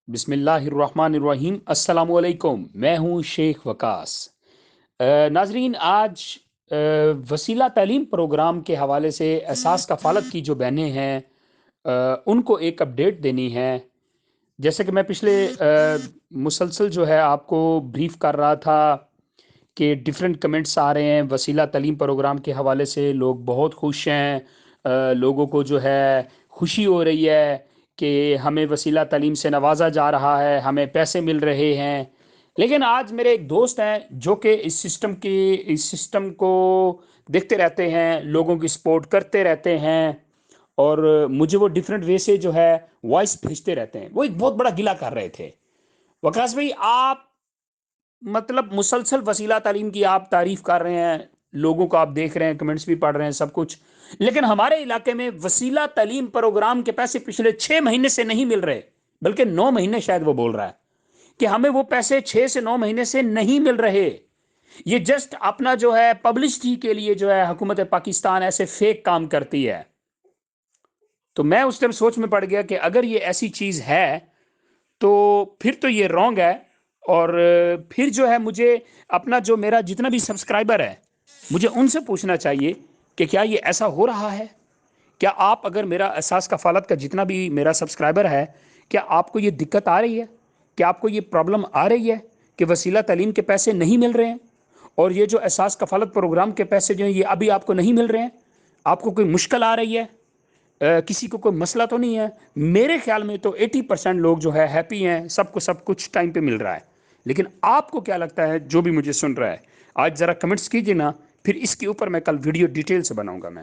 बिस्मिल्लाहिर्रहमानिर्रहीम अस्सलाम वालेकुम। मैं हूँ शेख वकास। नाजरीन, आज वसीला तालीम प्रोग्राम के हवाले से एहसास कफ़ालत की जो बहनें हैं, उनको एक अपडेट देनी है। जैसे कि मैं पिछले मुसलसल जो है आपको ब्रीफ कर रहा था कि डिफरेंट कमेंट्स आ रहे हैं वसीला तालीम प्रोग्राम के हवाले से। लोग बहुत खुश हैं, लोगों को जो है खुशी हो रही है कि हमें वसीला तालीम से नवाजा जा रहा है, हमें पैसे मिल रहे हैं। लेकिन आज मेरे एक दोस्त हैं जो कि इस सिस्टम को देखते रहते हैं, लोगों की सपोर्ट करते रहते हैं, और मुझे वो डिफरेंट वे से जो है वॉइस भेजते रहते हैं। वो एक बहुत बड़ा गिला कर रहे थे, वकास भाई, आप मतलब मुसलसल वसीला तालीम की आप तारीफ कर रहे हैं, लोगों को आप देख रहे हैं, कमेंट्स भी पढ़ रहे हैं, सब कुछ। लेकिन हमारे इलाके में वसीला तालीम प्रोग्राम के पैसे पिछले 6 महीने से नहीं मिल रहे, बल्कि 9 महीने शायद वो बोल रहा है कि हमें वो पैसे 6 से 9 महीने से नहीं मिल रहे। ये जस्ट अपना जो है पब्लिसिटी के लिए जो है हुकूमत पाकिस्तान ऐसे फेक काम करती है। तो मैं उस टाइम सोच में पड़ गया कि अगर ये ऐसी चीज है तो फिर तो ये रॉन्ग है। और फिर जो है मुझे अपना जो मेरा जितना भी सब्सक्राइबर है, मुझे उनसे पूछना चाहिए कि क्या ये ऐसा हो रहा है। क्या आप, अगर मेरा एहसास कफालत का जितना भी मेरा सब्सक्राइबर है, क्या आपको ये दिक्कत आ रही है, क्या आपको ये प्रॉब्लम आ रही है कि वसीला तालीम के पैसे नहीं मिल रहे हैं, और ये जो एहसास कफालत प्रोग्राम के पैसे जो हैं ये अभी आपको नहीं मिल रहे हैं? आपको कोई मुश्किल आ रही है? किसी को कोई मसला तो नहीं है? मेरे ख्याल में तो 80% लोग जो है हैप्पी हैं, सबको सब कुछ टाइम पे मिल रहा है। लेकिन आपको क्या लगता है, जो भी मुझे सुन रहा है? आज ज़रा कमेंट्स कीजिए ना, फिर इसके ऊपर मैं कल वीडियो डिटेल से बनाऊंगा मैं।